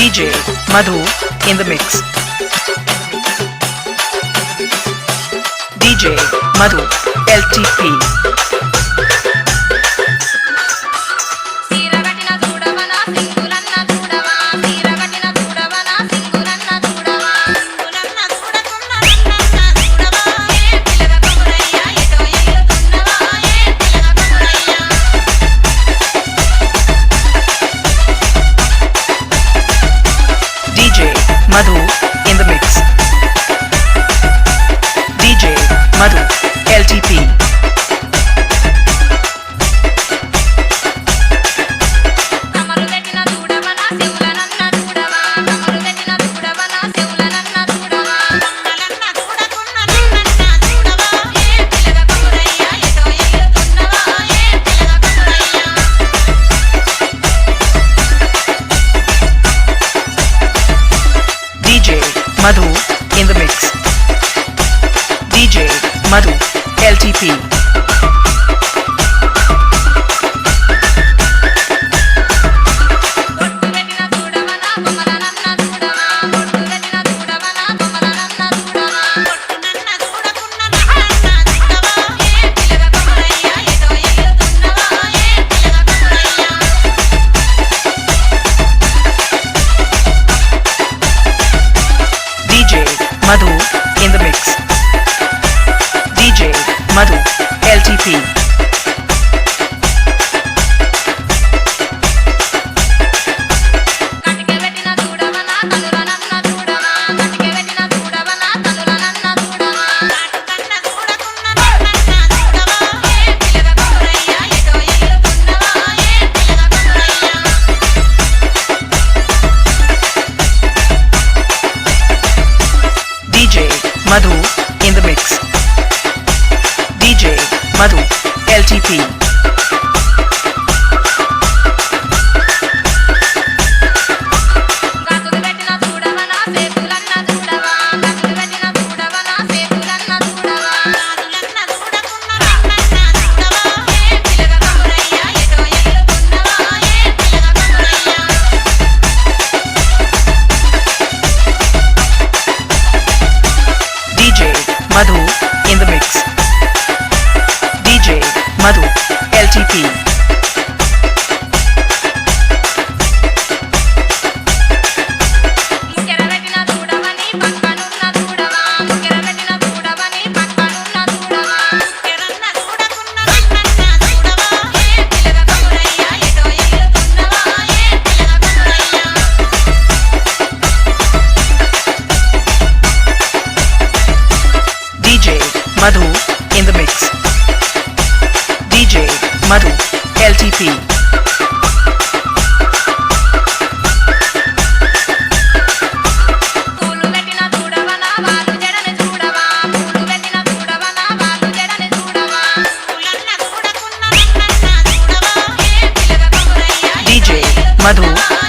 DJ Madhu in the mix. DJ Madhu LTP. Madhu in the mix. DJ Madhu LTP. DJ Madhu in the mix. DJ Madhu LTP. DJ Madhu in the mix. DJ Madhu LTP. DJ Madhu in the mix. DJ Madhu LTP. DJ Madhu in the mix. DJ Madhu LTP. DJ Madhu in the mix. DJ Madhu LTP. DJ Madhu